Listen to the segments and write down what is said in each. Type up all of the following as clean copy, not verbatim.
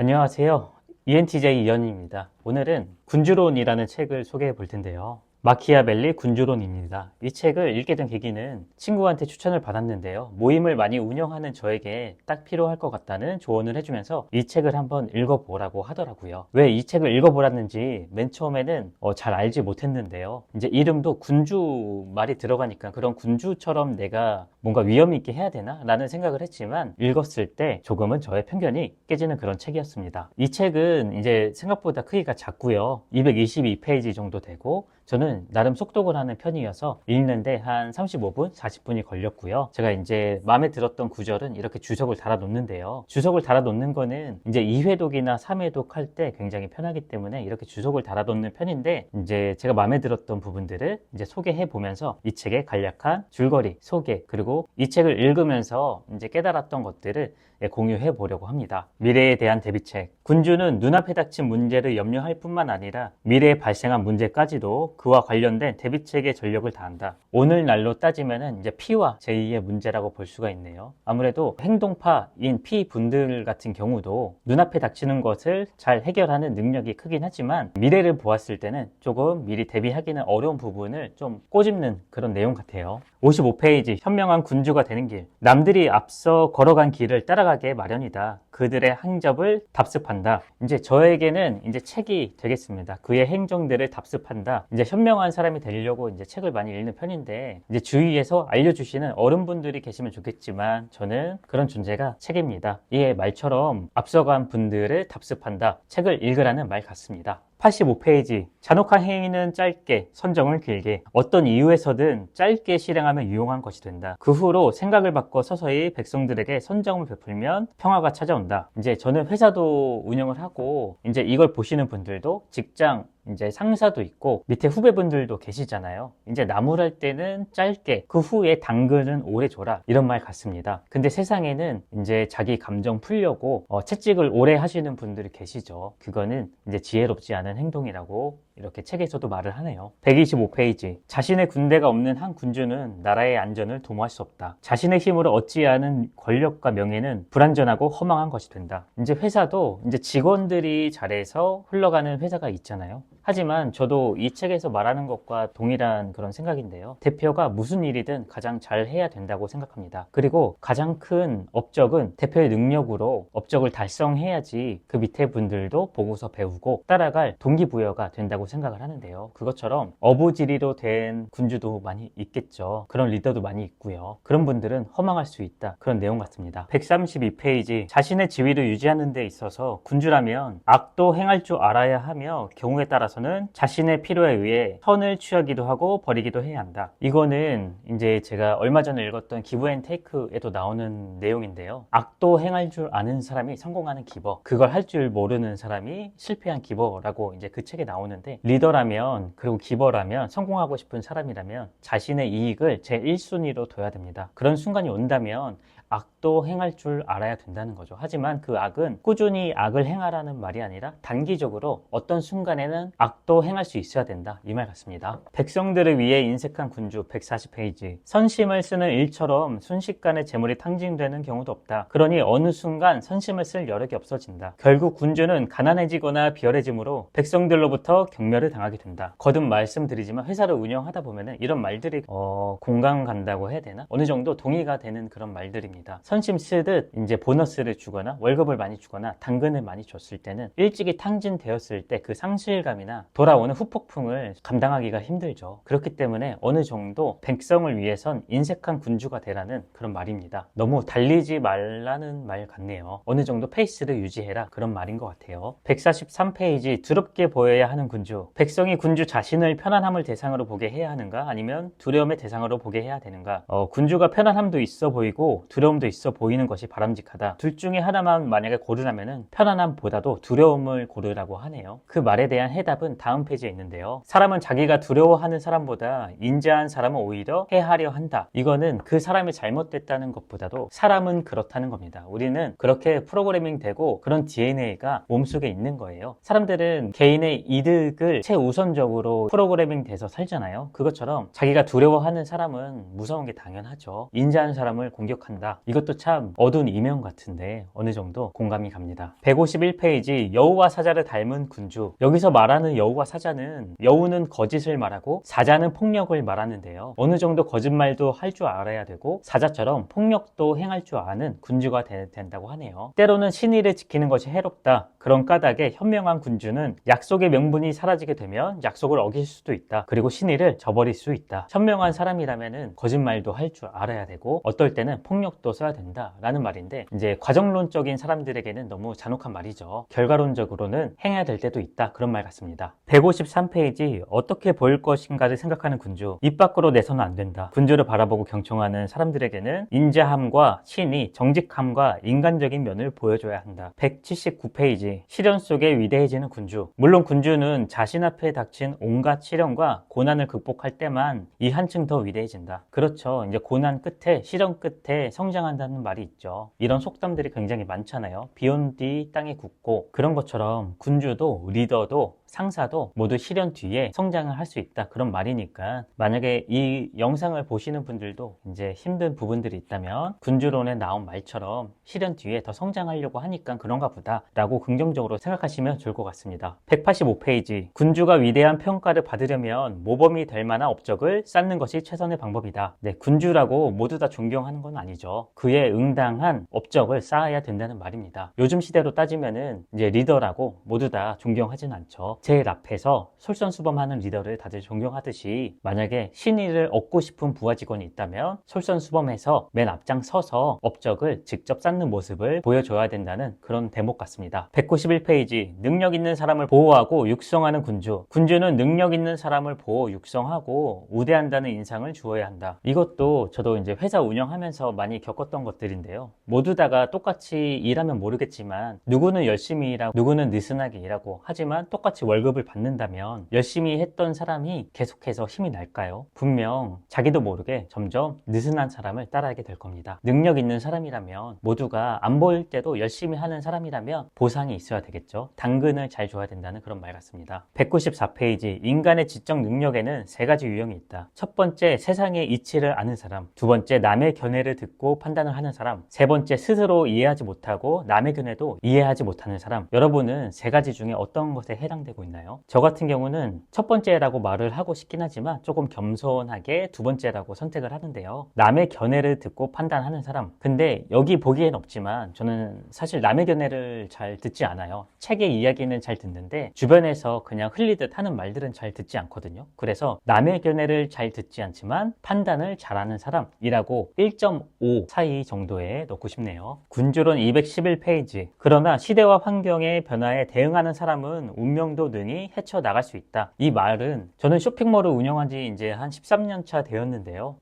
안녕하세요. ENTJ 이현입니다. 오늘은 군주론이라는 책을 소개해 볼 텐데요. 마키아벨리 군주론입니다. 이 책을 읽게 된 계기는 친구한테 추천을 받았는데요. 모임을 많이 운영하는 저에게 딱 필요할 것 같다는 조언을 해주면서 이 책을 한번 읽어보라고 하더라고요. 왜 이 책을 읽어보랐는지 맨 처음에는 잘 알지 못했는데요. 이제 이름도 군주 말이 들어가니까 그런 군주처럼 내가 뭔가 위험 있게 해야 되나? 라는 생각을 했지만 읽었을 때 조금은 저의 편견이 깨지는 그런 책이었습니다. 이 책은 이제 생각보다 크기가 작고요. 222페이지 정도 되고 저는 나름 속독을 하는 편이어서 읽는데 한 35분, 40분이 걸렸고요. 제가 이제 마음에 들었던 구절은 이렇게 주석을 달아 놓는데요. 주석을 달아 놓는 거는 이제 2회독이나 3회독 할 때 굉장히 편하기 때문에 이렇게 주석을 달아 놓는 편인데 이제 제가 마음에 들었던 부분들을 이제 소개해 보면서 이 책의 간략한 줄거리, 소개, 그리고 이 책을 읽으면서 이제 깨달았던 것들을 공유해 보려고 합니다. 미래에 대한 대비책. 군주는 눈앞에 닥친 문제를 염려할 뿐만 아니라 미래에 발생한 문제까지도 그와 관련된 대비책에 전력을 다한다. 오늘날로 따지면은 이제 P와 J의 문제라고 볼 수가 있네요. 아무래도 행동파인 P 분들 같은 경우도 눈앞에 닥치는 것을 잘 해결하는 능력이 크긴 하지만 미래를 보았을 때는 조금 미리 대비하기는 어려운 부분을 좀 꼬집는 그런 내용 같아요. 55페이지 현명한 군주가 되는 길. 남들이 앞서 걸어간 길을 따라가게 마련이다. 그들의 행적을 답습한다. 이제 저에게는 이제 책이 되겠습니다. 그의 행정들을 답습한다. 이제 현명한 사람이 되려고 이제 책을 많이 읽는 편인데 이제 주위에서 알려주시는 어른분들이 계시면 좋겠지만 저는 그런 존재가 책입니다. 이게 말처럼 앞서간 분들을 답습한다. 책을 읽으라는 말 같습니다. 85페이지 잔혹한 행위는 짧게 선정을 길게 어떤 이유에서든 짧게 실행하면 유용한 것이 된다. 그 후로 생각을 바꿔 서서히 백성들에게 선정을 베풀면 평화가 찾아온다. 이제 저는 회사도 운영을 하고 이제 이걸 보시는 분들도 직장 이제 상사도 있고 밑에 후배분들도 계시잖아요. 이제 나무랄 때는 짧게 그 후에 당근은 오래 줘라 이런 말 같습니다. 근데 세상에는 이제 자기 감정 풀려고 채찍을 오래 하시는 분들이 계시죠. 그거는 이제 지혜롭지 않은 행동이라고 이렇게 책에서도 말을 하네요. 125페이지 자신의 군대가 없는 한 군주는 나라의 안전을 도모할 수 없다. 자신의 힘으로 얻지 않은 권력과 명예는 불완전하고 허망한 것이 된다. 이제 회사도 이제 직원들이 잘해서 흘러가는 회사가 있잖아요. 하지만 저도 이 책에서 말하는 것과 동일한 그런 생각인데요. 대표가 무슨 일이든 가장 잘 해야 된다고 생각합니다. 그리고 가장 큰 업적은 대표의 능력으로 업적을 달성해야지 그 밑에 분들도 보고서 배우고 따라갈 동기부여가 된다고 생각을 하는데요. 그것처럼 어부지리로 된 군주도 많이 있겠죠. 그런 리더도 많이 있고요. 그런 분들은 허망할 수 있다. 그런 내용 같습니다. 132페이지 자신의 지위를 유지하는 데 있어서 군주라면 악도 행할 줄 알아야 하며 경우에 따라서는 자신의 필요에 의해 선을 취하기도 하고 버리기도 해야 한다. 이거는 이제 제가 얼마 전에 읽었던 기브앤테이크에도 나오는 내용인데요. 악도 행할 줄 아는 사람이 성공하는 기버, 그걸 할 줄 모르는 사람이 실패한 기버라고 이제 그 책에 나오는데 리더라면 그리고 기버라면 성공하고 싶은 사람이라면 자신의 이익을 제1순위로 둬야 됩니다. 그런 순간이 온다면 악도 행할 줄 알아야 된다는 거죠. 하지만 그 악은 꾸준히 악을 행하라는 말이 아니라 단기적으로 어떤 순간에는 악도 행할 수 있어야 된다. 이 말 같습니다. 백성들을 위해 인색한 군주 140페이지 선심을 쓰는 일처럼 순식간에 재물이 탕진되는 경우도 없다. 그러니 어느 순간 선심을 쓸 여력이 없어진다. 결국 군주는 가난해지거나 비열해짐으로 백성들로부터 경멸을 당하게 된다. 거듭 말씀드리지만 회사를 운영하다 보면은 이런 말들이 공감 간다고 해야 되나? 어느 정도 동의가 되는 그런 말들입니다. 선심 쓰듯 이제 보너스를 주거나 월급을 많이 주거나 당근을 많이 줬을 때는 일찍이 탕진되었을 때 그 상실감이나 돌아오는 후폭풍을 감당하기가 힘들죠. 그렇기 때문에 어느 정도 백성을 위해선 인색한 군주가 되라는 그런 말입니다. 너무 달리지 말라는 말 같네요. 어느 정도 페이스를 유지해라 그런 말인 것 같아요. 143페이지 두렵게 보여야 하는 군주. 백성이 군주 자신을 편안함을 대상으로 보게 해야 하는가 아니면 두려움의 대상으로 보게 해야 되는가. 군주가 편안함도 있어 보이고 두려움도 있어 보이는 것이 바람직하다. 둘 중에 하나만 만약에 고르라면 편안함보다도 두려움을 고르라고 하네요. 그 말에 대한 해답은 다음 페이지에 있는데요. 사람은 자기가 두려워하는 사람보다 인자한 사람은 오히려 해하려 한다. 이거는 그 사람이 잘못됐다는 것보다도 사람은 그렇다는 겁니다. 우리는 그렇게 프로그래밍 되고 그런 DNA가 몸속에 있는 거예요. 사람들은 개인의 이득을 최우선적으로 프로그래밍 돼서 살잖아요. 그것처럼 자기가 두려워하는 사람은 무서운 게 당연하죠. 인자한 사람을 공격한다. 이것도 이것도 참 어두운 이면 같은데 어느 정도 공감이 갑니다. 151페이지 여우와 사자를 닮은 군주. 여기서 말하는 여우와 사자는 여우는 거짓을 말하고 사자는 폭력을 말하는데요. 어느 정도 거짓말도 할 줄 알아야 되고 사자처럼 폭력도 행할 줄 아는 군주가 된다고 하네요. 때로는 신의를 지키는 것이 해롭다. 그런 까닭에 현명한 군주는 약속의 명분이 사라지게 되면 약속을 어길 수도 있다. 그리고 신의를 저버릴 수 있다. 현명한 사람이라면은 거짓말도 할 줄 알아야 되고 어떨 때는 폭력도 써야 된다라는 말인데 이제 과정론적인 사람들에게는 너무 잔혹한 말이죠. 결과론적으로는 행해야 될 때도 있다. 그런 말 같습니다. 153페이지 어떻게 보일 것인가를 생각하는 군주. 입 밖으로 내서는 안 된다. 군주를 바라보고 경청하는 사람들에게는 인자함과 신의, 정직함과 인간적인 면을 보여줘야 한다. 179페이지 시련 속에 위대해지는 군주. 물론 군주는 자신 앞에 닥친 온갖 시련과 고난을 극복할 때만 이 한층 더 위대해진다. 그렇죠. 이제 고난 끝에 시련 끝에 성장한다는 말이 있죠. 이런 속담들이 굉장히 많잖아요. 비온 뒤 땅에 굳고 그런 것처럼 군주도 리더도 상사도 모두 시련 뒤에 성장을 할 수 있다. 그런 말이니까 만약에 이 영상을 보시는 분들도 이제 힘든 부분들이 있다면 군주론에 나온 말처럼 시련 뒤에 더 성장하려고 하니까 그런가 보다 라고 긍정적으로 생각하시면 좋을 것 같습니다. 185페이지 군주가 위대한 평가를 받으려면 모범이 될 만한 업적을 쌓는 것이 최선의 방법이다. 네, 군주라고 모두 다 존경하는 건 아니죠. 그에 응당한 업적을 쌓아야 된다는 말입니다. 요즘 시대로 따지면은 이제 리더라고 모두 다 존경하진 않죠. 제일 앞에서 솔선수범하는 리더를 다들 존경하듯이 만약에 신의를 얻고 싶은 부하 직원이 있다면 솔선수범해서 맨 앞장 서서 업적을 직접 쌓는 모습을 보여줘야 된다는 그런 대목 같습니다. 191페이지 능력 있는 사람을 보호하고 육성하는 군주. 군주는 능력 있는 사람을 보호, 육성하고 우대한다는 인상을 주어야 한다. 이것도 저도 이제 회사 운영하면서 많이 겪었던 것들인데요. 모두 다가 똑같이 일하면 모르겠지만 누구는 열심히 일하고 누구는 느슨하게 일하고 하지만 똑같이 월급을 받는다면 열심히 했던 사람이 계속해서 힘이 날까요? 분명 자기도 모르게 점점 느슨한 사람을 따라하게 될 겁니다. 능력 있는 사람이라면 모두가 안 보일 때도 열심히 하는 사람이라면 보상이 있어야 되겠죠. 당근을 잘 줘야 된다는 그런 말 같습니다. 194페이지 인간의 지적 능력에는 세 가지 유형이 있다. 첫 번째 세상의 이치를 아는 사람, 두 번째 남의 견해를 듣고 판단을 하는 사람, 세 번째 스스로 이해하지 못하고 남의 견해도 이해하지 못하는 사람. 여러분은 세 가지 중에 어떤 것에 해당되고 있나요? 저 같은 경우는 첫 번째라고 말을 하고 싶긴 하지만 조금 겸손하게 두 번째라고 선택을 하는데요. 남의 견해를 듣고 판단하는 사람. 근데 여기 보기엔 없지만 저는 사실 남의 견해를 잘 듣지 않아요. 책의 이야기는 잘 듣는데 주변에서 그냥 흘리듯 하는 말들은 잘 듣지 않거든요. 그래서 남의 견해를 잘 듣지 않지만 판단을 잘하는 사람이라고 1.5 사이 정도에 넣고 싶네요. 군주론 211페이지. 그러나 시대와 환경의 변화에 대응하는 사람은 운명도 능히 헤쳐나갈 수 있다. 이 말은 저는 쇼핑몰을 운영한 지 이제 한 13년 차 되었는데요.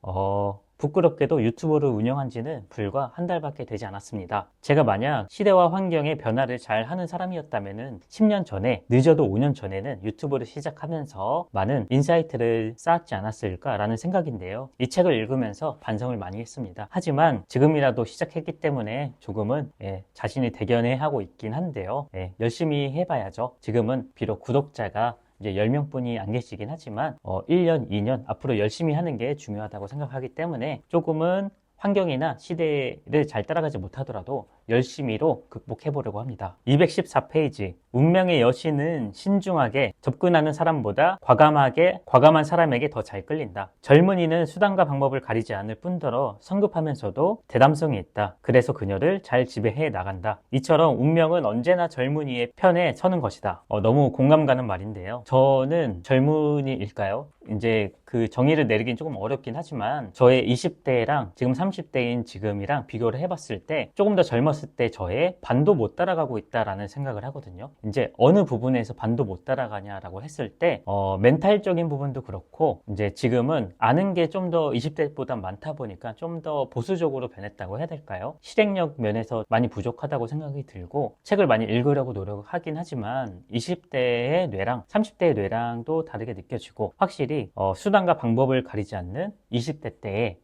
부끄럽게도 유튜브를 운영한 지는 불과 한 달밖에 되지 않았습니다. 제가 만약 시대와 환경의 변화를 잘 하는 사람이었다면 10년 전에, 늦어도 5년 전에는 유튜브를 시작하면서 많은 인사이트를 쌓았지 않았을까라는 생각인데요. 이 책을 읽으면서 반성을 많이 했습니다. 하지만 지금이라도 시작했기 때문에 조금은 자신이 대견해 하고 있긴 한데요. 열심히 해봐야죠. 지금은 비록 구독자가 이제 10명뿐이 안 계시긴 하지만 1년, 2년 앞으로 열심히 하는 게 중요하다고 생각하기 때문에 조금은 환경이나 시대를 잘 따라가지 못하더라도 열심히로 극복해 보려고 합니다. 214페이지 운명의 여신은 신중하게 접근하는 사람보다 과감한 사람에게 더 잘 끌린다. 젊은이는 수단과 방법을 가리지 않을 뿐더러 성급하면서도 대담성이 있다. 그래서 그녀를 잘 지배해 나간다. 이처럼 운명은 언제나 젊은이의 편에 서는 것이다. 너무 공감 가는 말인데요. 저는 젊은이일까요? 이제 그 정의를 내리긴 조금 어렵긴 하지만 저의 20대랑 지금 30대인 지금이랑 비교를 해봤을 때 조금 더 젊었을 때 저의 반도 못 따라가고 있다라는 생각을 하거든요. 이제 어느 부분에서 반도 못 따라가냐라고 했을 때 멘탈적인 부분도 그렇고 이제 지금은 아는 게 좀 더 20대보다 많다 보니까 좀 더 보수적으로 변했다고 해야 될까요? 실행력 면에서 많이 부족하다고 생각이 들고 책을 많이 읽으려고 노력하긴 하지만 20대의 뇌랑 30대의 뇌랑도 다르게 느껴지고 확실히 수단과 방법을 가리지 않는 20대 때에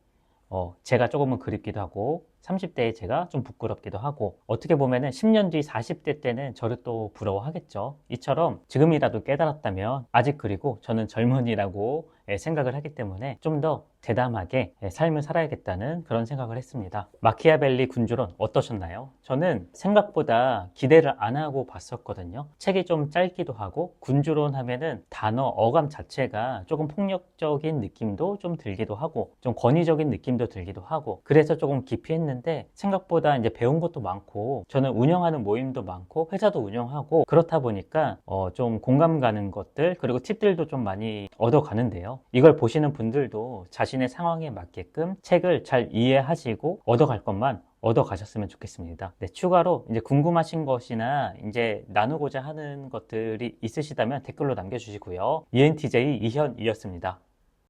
제가 조금은 그립기도 하고 30대에 제가 좀 부끄럽기도 하고 어떻게 보면은 10년 뒤 40대 때는 저를 또 부러워하겠죠. 이처럼 지금이라도 깨달았다면 아직 그리고 저는 젊은이라고 생각을 하기 때문에 좀 더 대담하게 삶을 살아야겠다는 그런 생각을 했습니다. 마키아벨리 군주론 어떠셨나요? 저는 생각보다 기대를 안 하고 봤었거든요. 책이 좀 짧기도 하고 군주론 하면은 단어, 어감 자체가 조금 폭력적인 느낌도 좀 들기도 하고 좀 권위적인 느낌도 들기도 하고 그래서 조금 기피했는데 생각보다 이제 배운 것도 많고 저는 운영하는 모임도 많고 회사도 운영하고 그렇다 보니까 좀 공감 가는 것들 그리고 팁들도 좀 많이 얻어가는데요. 이걸 보시는 분들도 자신의 상황에 맞게끔 책을 잘 이해하시고 얻어갈 것만 얻어가셨으면 좋겠습니다. 네, 추가로 이제 궁금하신 것이나 이제 나누고자 하는 것들이 있으시다면 댓글로 남겨주시고요. ENTJ 이현이었습니다.